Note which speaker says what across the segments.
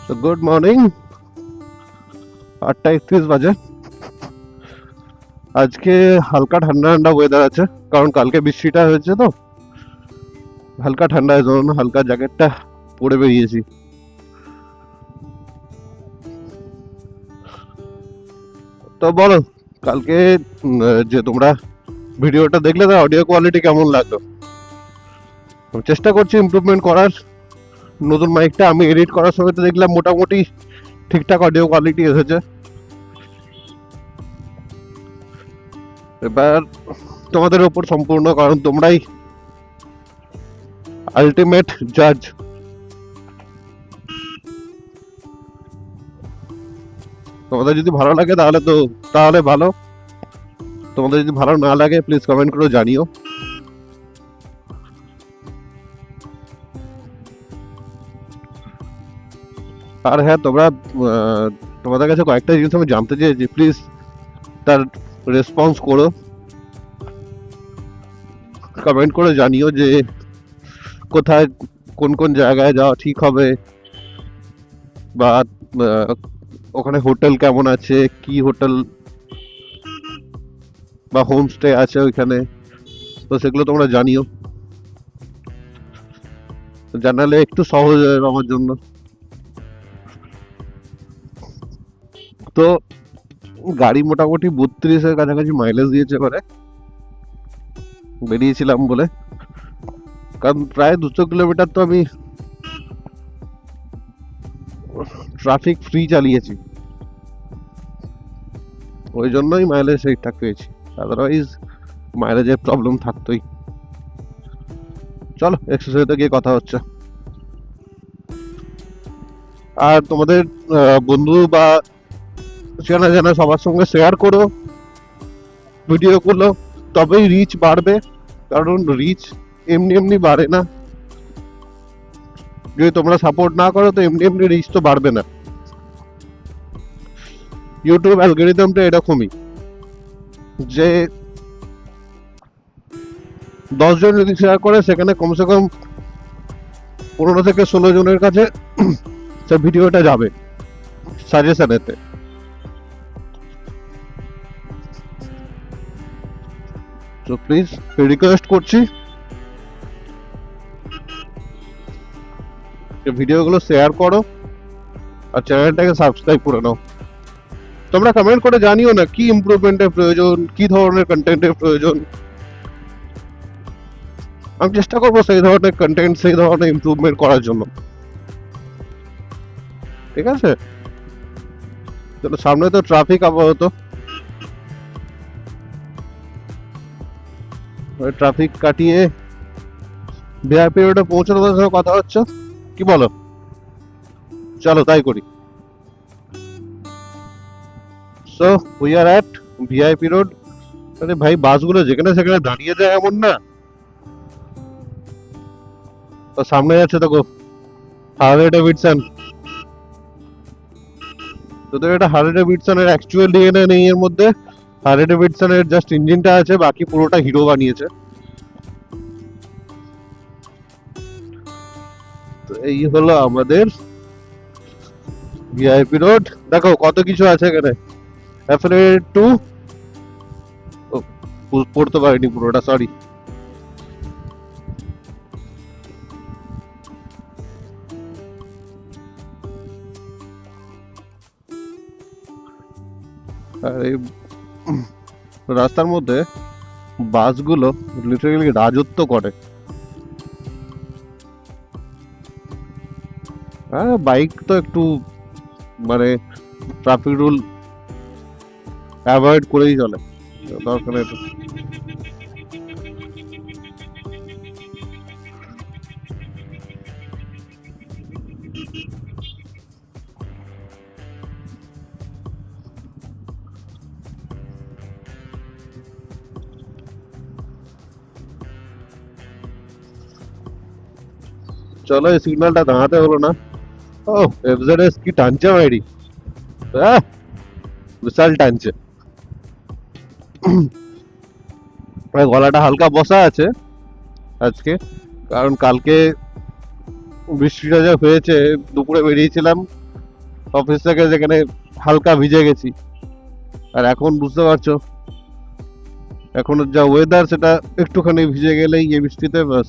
Speaker 1: তো good morning, 8:31 বাজে। আজকে হালকা ঠান্ডা ঠান্ডা ওয়েদার আছে, কারণ কালকে বৃষ্টিটা হয়েছে তো হালকা ঠান্ডা, এর জন্য হালকা জ্যাকেটটা পরে বেরিয়েছি। তো বলো, কালকে যে তোমরা ভিডিওটা দেখলে তার অডিও কোয়ালিটি কেমন লাগলো? আমি চেষ্টা করছি ইমপ্রুভমেন্ট করার। নতুন মাইকটা আমি এডিট করার সময় তো দেখলাম মোটামুটি ঠিকঠাক অডিও কোয়ালিটি এসেছে। এবার তোমাদের উপর সম্পূর্ণ, কারণ তোমরাই আলটিমেট জাজ। তোমাদের যদি ভালো লাগে তাহলে ভালো, তোমাদের যদি ভালো না লাগে প্লিজ কমেন্ট করে জানিও। আর হ্যাঁ, তোমাদের কাছে কয়েকটা জিনিস আমি জানতে চেয়েছি, প্লিজ তার রেসপন্স করো, কমেন্ট করে জানিও যে কোথায় কোন কোন জায়গায় যাওয়া ঠিক হবে, বা ওখানে হোটেল কেমন আছে, কি হোটেল বা হোমস্টে আছে ওইখানে, তো সেগুলো তোমরা জানিও। জানালে একটু সহজ হবে আমার জন্য। তো গাড়ি মোটামুটি 32-এর কাছাকাছি মাইলেজ দিয়েছে, এবারে বেরিয়েছিলাম বলে, কারণ প্রায় 200 কিলোমিটার তো আমি ট্রাফিক ফ্রি চালিয়েছি, ওই জন্যই মাইলেজ ঠিকঠাক পেয়েছি, আদারওয়াইজ মাইলেজের প্রবলেম থাকতোই। চলো এক্সারসাইজে গিয়ে কথা হচ্ছে। আর তোমাদের বন্ধু বা চেনা জানা সবার সঙ্গে শেয়ার করো ভিডিওগুলো, তবেই রিচ বাড়বে, কারণ রিচ এমনি এমনি বাড়ে না। যদি তোমরা সাপোর্ট না করো তো এমনি এমনি রিচ তো বাড়বে না। ইউটিউব অ্যালগরিদমটা এরকমই, যে 10 জন যদি শেয়ার করে সেখানে কমসে কম 15 থেকে 16 জনের কাছে সে ভিডিওটা যাবে সাজেশনেতে। তো প্লিজ রিকোয়েস্ট করছি, ভিডিওগুলো শেয়ার করো আর চ্যানেলটাকে সাবস্ক্রাইব করে নাও। তোমরা কমেন্ট করে জানিও না কি ইমপ্রুভমেন্টের প্রয়োজন, কি ধরনের কন্টেন্টের প্রয়োজন। আমি চেষ্টা করবো সেই ধরনের কন্টেন্ট, সেই ধরনের ইমপ্রুভমেন্ট করার জন্য। ঠিক আছে, চলো, সামনে তো ট্রাফিক আপাতত, ট্রাফিক কাটিয়ে ভিআইপি রোডে পৌঁছানোর সঙ্গে কথা হচ্ছে, কি বলো? চলো তাই করি। So we are at VIP road. আরে ভাই, বাসগুলো যেখানে সেখানে দাঁড়িয়ে যায় এমন না, তো সামনে যাচ্ছে দেখো হার্লে ডেভিডসন। তোদের এটা হার্লে ডেভিডসনের অ্যাকচুয়াল ডিএনএ নেই এর মধ্যে, হার্লে ডেভিডসনের জাস্ট ইঞ্জিনটা আছে, বাকি পুরোটা হিরো বানিয়েছে। তো এই হলো আমাদের ভিআইপি রোড। দেখো কত কিছু আছে এখানে, অ্যাফিলিয়েটেড টু, পড়তে পারিনি পুরোটা, সরি। আর এই রাস্তার মধ্যে বাসগুলো লিটারালি রাজত্ব করে। হ্যাঁ, বাইক তো একটু মানে ট্রাফিক রুল অ্যাভয়েড করেই চলে, দরকার নেই তো। চলো, এই সিগন্যালটা দাঁড়াতে হলো না। ও এফজেডএস কি টানছে মাইরি, বিশাল টানছে। গলাটা হালকা বসা আছে আজকে, কারণ কালকে বৃষ্টিটা যা হয়েছে, দুপুরে বেরিয়েছিলাম অফিস থেকে যেখানে হালকা ভিজে গেছি, আর এখন বুঝতে পারছো এখন যা ওয়েদার, সেটা একটুখানি ভিজে গেলেই এই বৃষ্টিতে বাস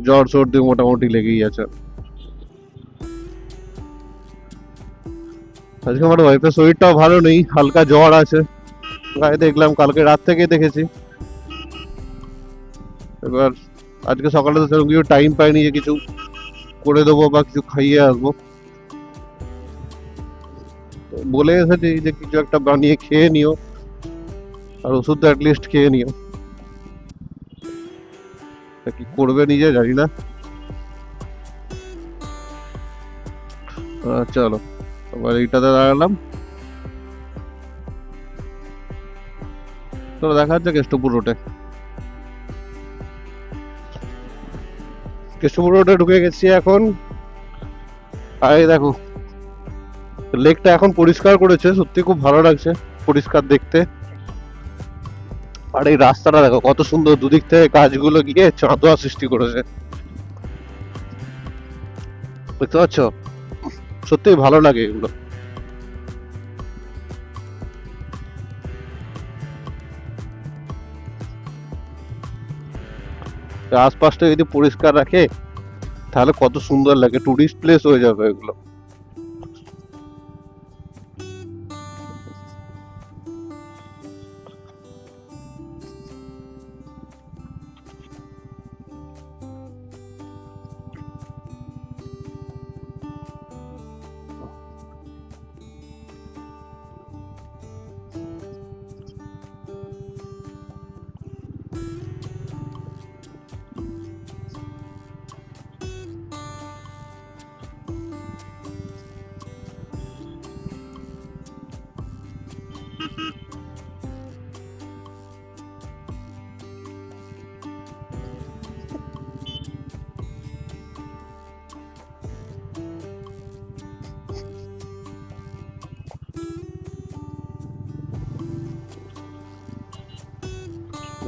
Speaker 1: জ্বর সর্দি মোটামুটি লেগেই আছে। আজকে আমার ওয়াইফের শরীরটাও ভালো নেই, হালকা জ্বর আছে, গায়ে দেখলাম, কালকে রাত থেকে দেখেছি। এবার আজকে সকালে তো সেরকম কিছু টাইম পাইনি যে কিছু করে দেবো বা কিছু খাইয়ে আসবো, তো বলে এসেছি যে কিছু একটা বানিয়ে খেয়ে নিও, আর ওষুধ তো অ্যাটলিস্ট খেয়ে নিও। তা কি করবে নিজে জানি না। চলো আবার এইটাতে দাঁড়ালাম, চলো দেখা যাচ্ছে কেষ্টপুর রোডে। কেষ্টপুর রোডে ঢুকে গেছি এখন। আর এই দেখো লেকটা এখন পরিষ্কার করেছে, সত্যি খুব ভালো লাগছে পরিষ্কার দেখতে। আর এই রাস্তাটা দেখো কত সুন্দর, দুদিক থেকে গাছগুলো গিয়ে চাঁদোয়া সৃষ্টি করেছে, বুঝতে পারছো? সত্যি ভালো লাগে এগুলো। আশপাশটা যদি পরিষ্কার রাখে তাহলে কত সুন্দর লাগে, টুরিস্ট প্লেস হয়ে যাবে এগুলো।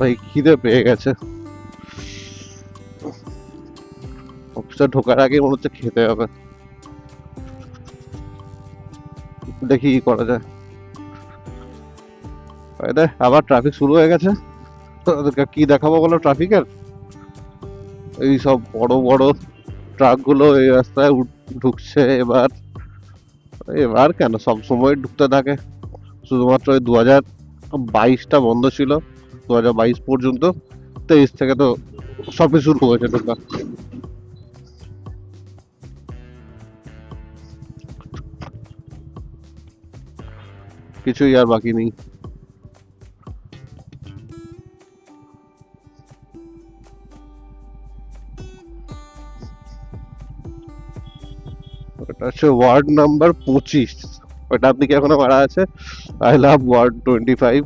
Speaker 1: ভাই খিদে পেয়ে গেছে, অফিসে ঢোকার আগে মনে হচ্ছে খেতে হবে। দেখি কি করা যায়। এই দেখ আবার ট্রাফিক শুরু হয়ে গেছে, তোদেরকে কি দেখাবো বলো ট্রাফিকের? এই সব বড় বড় ট্রাক গুলো এই রাস্তায় ঢুকছে এবার। এবার কেন সব সময় ঢুকতে থাকে, শুধুমাত্র ওই 2022টা বন্ধ ছিল, 2022 পর্যন্ত, 23 থেকে তো সবই শুরু হয়েছে ঢোকা। কিছুই আর বাকি নেই। ওটা হচ্ছে ওয়ার্ড নাম্বার 25, ওটার দিকে এখনো মারা আছে আই লাভ ওয়ার্ড 25।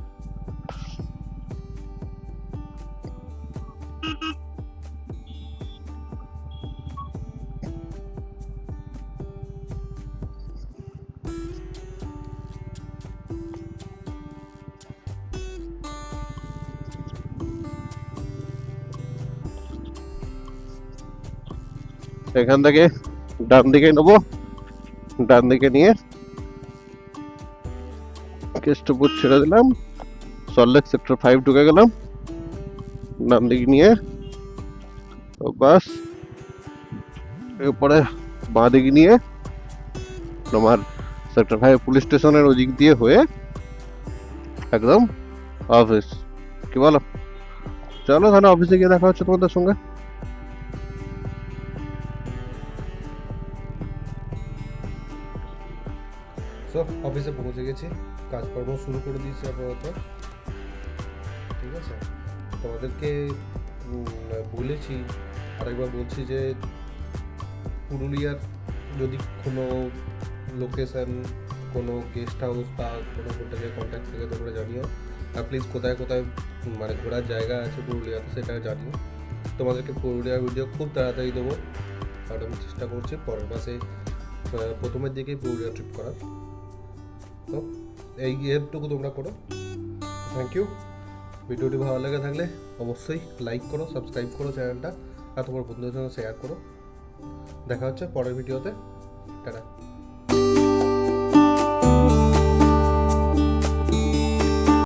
Speaker 1: এখান থেকে ডান দিকে নেবো, ডান দিকে নিয়ে কেষ্টপুর ছেড়ে দিলাম, সল্টলেক সেক্টর 5 ঢুকে গেলাম, ডান দিকে নিয়ে বাস এরপরে বাঁ দিকে নিয়ে তোমার সেক্টর 5 পুলিশ স্টেশনের ওদিক দিয়ে হয়ে একদম অফিস। কি বলো? চলো তাহলে অফিসে গিয়ে দেখা হচ্ছে তোমাদের সঙ্গে।
Speaker 2: সব অফিসে পৌঁছে গেছি, কাজকর্ম শুরু করে দিয়েছি আপাতত। ঠিক আছে, তোমাদেরকে বলেছি, আরেকবার বলছি যে পুরুলিয়ার যদি কোনো লোকেশান, কোনো গেস্ট হাউস বা কোনো হোটেলের কন্ট্যাক্ট থেকে তোমরা জানিও, আর প্লিজ কোথায় কোথায় মানে ঘোরার জায়গা আছে পুরুলিয়াতে সেটা জানিও। তোমাদেরকে পুরুলিয়ার ভিডিও খুব তাড়াতাড়ি দেবো, কারণ আমি চেষ্টা করছি পরের মাসে প্রথমের দিকেই পুরুলিয়া ট্রিপ করার। তো এই হেল্পটুকু তোমরা করো, থ্যাংক ইউ। ভিডিওটি ভালো লেগে থাকলে অবশ্যই লাইক করো, সাবস্ক্রাইব করো চ্যানেলটা, আর তোমার বন্ধুদের সঙ্গে শেয়ার করো। দেখা হচ্ছে পরের ভিডিওতে। টাটা।